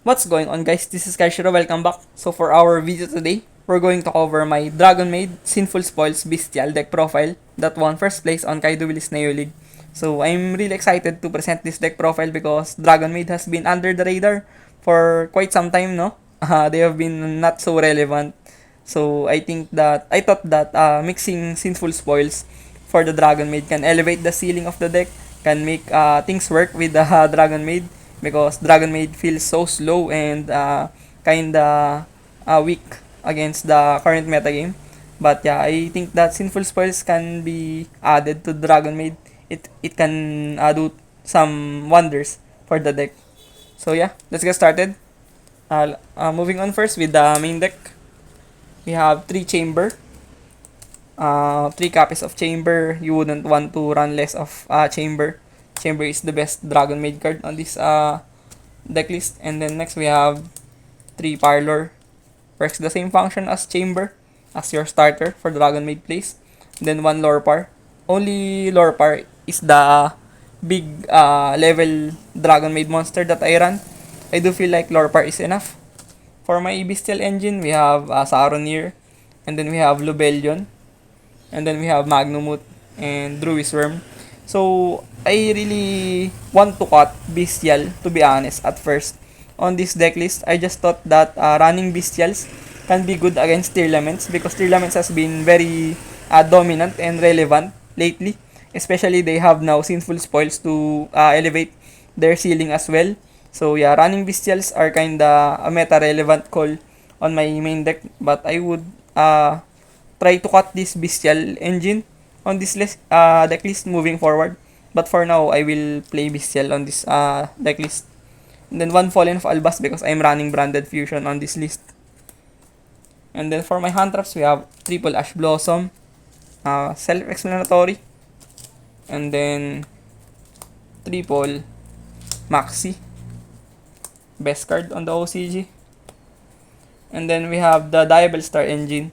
What's going on, guys? This is Kaishiro. Welcome back. So for our video today, we're going to cover my Dragonmaid Sinful Spoils Bystial deck profile that won first place on Kaido Willis Neo League. So I'm really excited to present this deck profile because Dragonmaid has been under the radar for quite some time, no? They have been not so relevant. So I thought that mixing Sinful Spoils for the Dragonmaid can elevate the ceiling of the deck, can make things work with the Dragonmaid because Dragonmaid feels so slow and kinda weak against the current metagame. But yeah, I think that Sinful Spoils can be added to Dragonmaid. It can do some wonders for the deck. So yeah, let's get started. Moving on first with the main deck. We have 3 chamber. 3 copies of chamber. You wouldn't want to run less of chamber. Chamber is the best Dragonmaid card on this deck list. And then next we have 3 Parlor. Works the same function as chamber as your starter for Dragonmaid plays. Then 1 Lorpar. Only Lorpar is the big level Dragonmaid monster that I run. I do feel like Lorpar is enough. For my Bystial engine, we have Saronir, and then we have Lubellion, and then we have Magnumut and Druisworm. So, I really want to cut Bystial, to be honest, at first. On this deck list, I just thought that running Bystials can be good against Tearlaments because Tearlaments has been very dominant and relevant lately. Especially, they have now Sinful Spoils to elevate their ceiling as well. So yeah, running Bystials are kinda a meta-relevant call on my main deck, but I would try to cut this Bystial engine on this deck list moving forward. But for now, I will play Bystial on this deck list. And then 1 Fallen of Albas because I'm running Branded Fusion on this list. And then for my hand traps, we have Triple Ash Blossom, self-explanatory, and then Triple Maxi, best card on the OCG. And then we have the Diabell Star engine,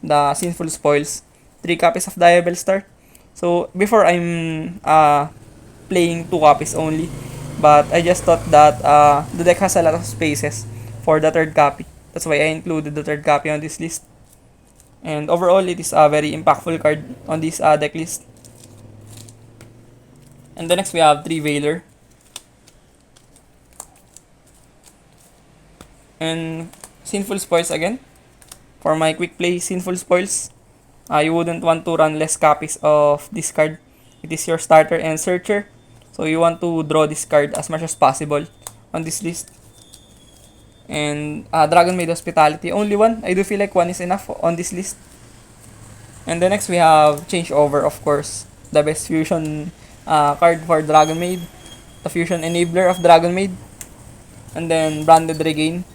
the Sinful Spoils, 3 copies of Diabell Star. So before I'm playing 2 copies only, but I just thought that the deck has a lot of spaces for the third copy. That's why I included the third copy on this list. And overall, it is a very impactful card on this deck list. And the next we have 3 Veiler. And Sinful Spoils again. For my quick play Sinful Spoils, you wouldn't want to run less copies of this card. It is your starter and searcher. So you want to draw this card as much as possible on this list. And Dragonmaid Hospitality, only 1. I do feel like 1 is enough on this list. And the next we have Changeover, of course. The best fusion card for Dragonmaid. The fusion enabler of Dragonmaid. And then Branded Regain.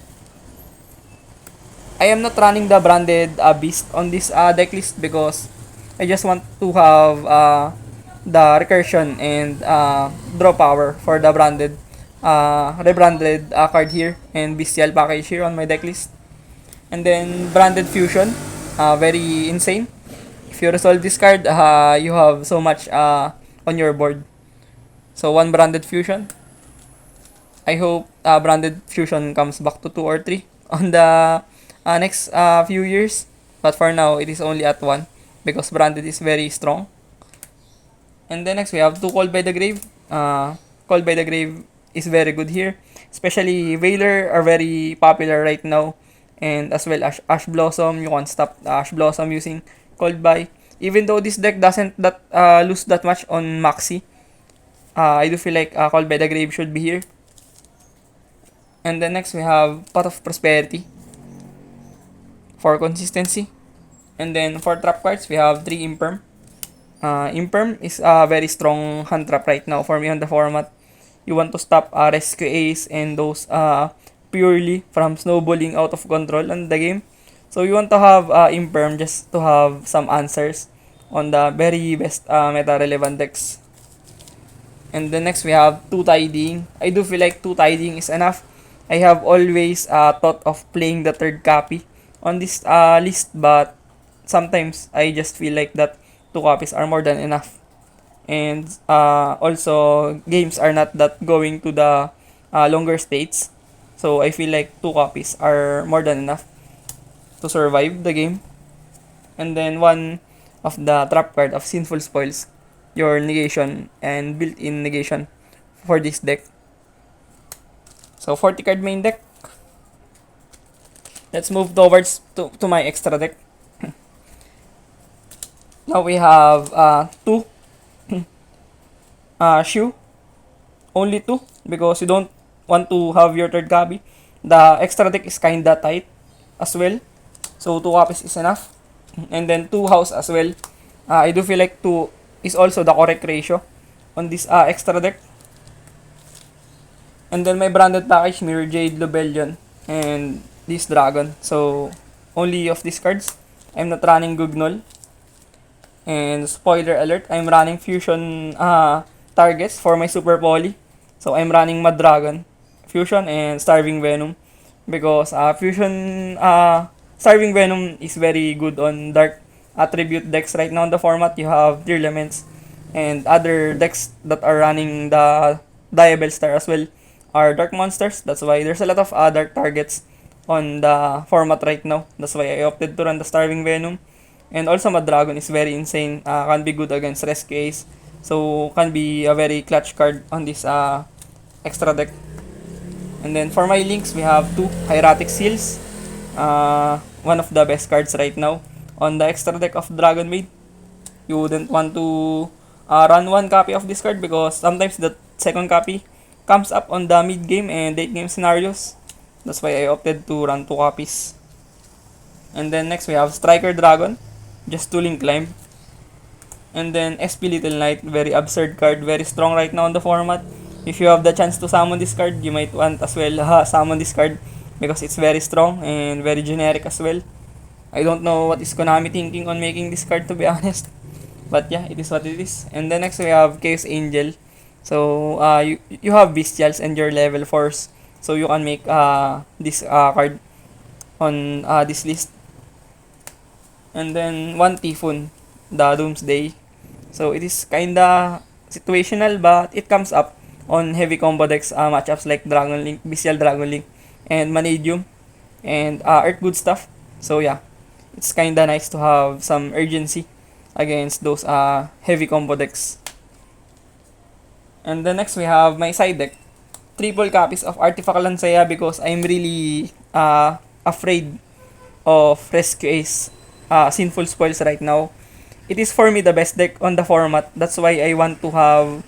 I am not running the Branded Beast on this deck list because I just want to have the recursion and draw power for the branded rebranded card here and Bystial package here on my deck list. And then Branded Fusion, very insane. If you resolve this card, you have so much on your board. So 1 Branded Fusion. I hope Branded Fusion comes back to 2 or 3 on the next few years. But for now, it is only at 1 because Branded is very strong. And then next, we have 2 Called by the Grave. Called by the Grave is very good here. Especially Veiler are very popular right now. And as well as Ash Blossom, you can stop Ash Blossom using Called by. Even though this deck doesn't lose that much on Maxi, I do feel like Called by the Grave should be here. And then next we have Pot of Prosperity for consistency. And then for trap cards, we have 3 Imperm. Imperm is a very strong hand trap right now for me on the format. You want to stop Rescue Ace and those purely from snowballing out of control on the game. So you want to have Imperm just to have some answers on the very best meta-relevant decks. And then next we have 2 Tidying. I do feel like 2 Tidying is enough. I have always thought of playing the third copy on this list, but sometimes I just feel like that 2 copies are more than enough. And also, games are not that going to the longer states. So I feel like 2 copies are more than enough to survive the game. And then one of the trap card of Sinful spoils your negation and built-in negation for this deck. So 40 card main deck. Let's move towards to my extra deck. Now we have 2 shoe. Only 2 because you don't want to have your third copy. The extra deck is kinda tight as well. So 2 copies is enough. And then 2 house as well. I do feel like 2 is also the correct ratio on this extra deck. And then my branded package, Mirror Jade, Lobelion, and this Dragon. So only of these cards. I'm not running Gugnol. And spoiler alert, I'm running Fusion targets for my Super Poly. So I'm running Mad Dragon, Fusion, and Starving Venom. Because Starving Venom is very good on Dark Attribute decks right now in the format. You have Dear Laments and other decks that are running the Diabell Star as well are Dark Monsters. That's why there's a lot of dark targets on the format right now. That's why I opted to run the Starving Venom. And also Mad Dragon is very insane. Can be good against Rescue Ace. So can be a very clutch card on this extra deck. And then for my links, we have 2 Hieratic Seals. One of the best cards right now on the extra deck of Dragonmaid. You wouldn't want to run 1 copy of this card because sometimes the second copy comes up on the mid game and late game scenarios. That's why I opted to run 2 copies. And then next we have Striker Dragon, just 2 link climb. And then SP Little Knight, very absurd card, very strong right now in the format. If you have the chance to summon this card, you might want as well summon this card because it's very strong and very generic as well. I don't know what is Konami thinking on making this card, to be honest. But yeah, it is what it is. And then next we have Chaos Angel. So you have Bystials and your level 4s. So you can make this card on this list. And then 1 Typhoon, the Doomsday. So it is kinda situational but it comes up on heavy combo decks matchups like Dragon Link, Bystial Dragon Link, and Manadium, and Earth Good stuff. So yeah, it's kinda nice to have some urgency against those heavy combo decks. And then next we have my side deck. Triple copies of Artifact Lancea because I'm really afraid of Rescue Ace Sinful Spoils right now. It is for me the best deck on the format. That's why I want to have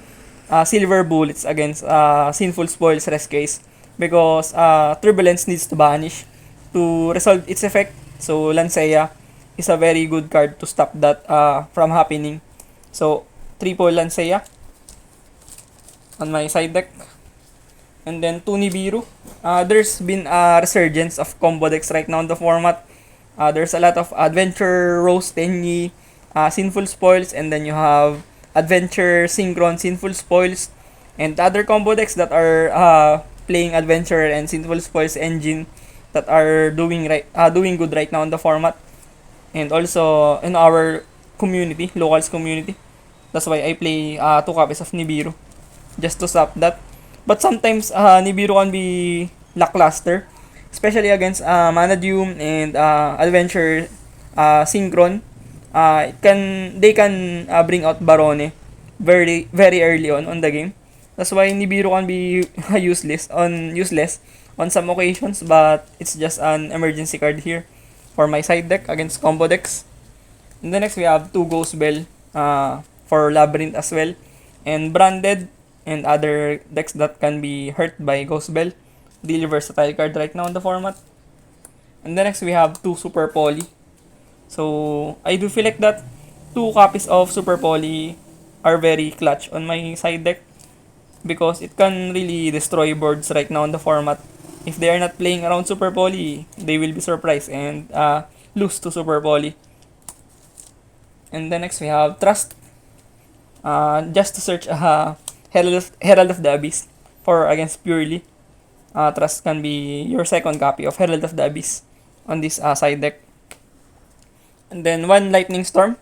Silver Bullets against Sinful Spoils Rescue Ace. Because Turbulence needs to vanish to resolve its effect. So Lancea is a very good card to stop that from happening. So triple Lancea on my side deck. And then 2 Nibiru. There's been a resurgence of combo decks right now in the format. There's a lot of Adventure, Rose, Tenyi, Sinful Spoils, and then you have Adventure, Synchron, Sinful Spoils, and other combo decks that are playing Adventure and Sinful Spoils engine that are doing good right now in the format. And also in our community, locals community. That's why I play 2 copies of Nibiru just to stop that. But sometimes Nibiru can be lackluster, especially against Manadium and Adventure Synchron. They can bring out Barone very very early on the game. That's why Nibiru can be useless on some occasions, but it's just an emergency card here for my side deck against combo decks. And then next we have 2 Ghost Bell for Labyrinth as well, and Branded and other decks that can be hurt by Ghost Bell. Really versatile card right now in the format. And then next we have 2 Super Poly. So I do feel like that 2 copies of Super Poly are very clutch on my side deck because it can really destroy boards right now in the format. If they are not playing around Super Poly, they will be surprised and lose to Super Poly. And then next we have Trust. Just to search Herald of the Abyss for against Purely. Trust can be your second copy of Herald of the Abyss on this side deck. And then 1 Lightning Storm,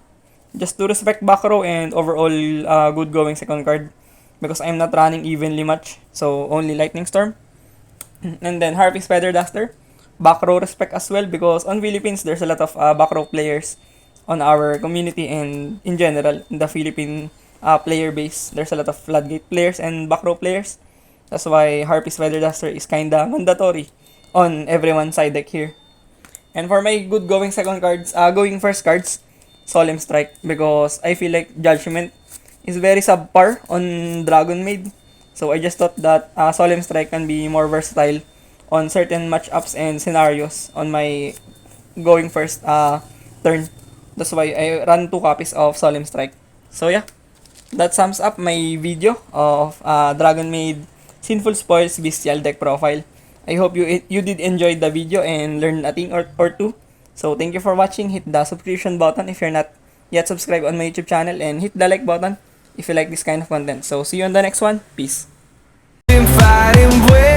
just to respect back row and overall good going second card because I'm not running evenly much, so only Lightning Storm. And then Harpy Spider Duster, back row respect as well because on Philippines there's a lot of back row players on our community and in general in the Philippine player base. There's a lot of floodgate players and back row players. That's why Harpy Spider Duster is kinda mandatory on everyone's side deck here. And for my good going second cards, going first cards, Solemn Strike because I feel like Judgment is very subpar on Dragonmaid. So I just thought that Solemn Strike can be more versatile on certain matchups and scenarios on my going first turn. That's why I ran 2 copies of Solemn Strike. So yeah, that sums up my video of Dragonmaid Sinful Spoils Bystial deck profile. I hope you did enjoy the video and learn a thing or two. So thank you for watching. Hit the subscription button if you're not yet subscribed on my YouTube channel and hit the like button if you like this kind of content. So see you on the next one. Peace. Been fighting with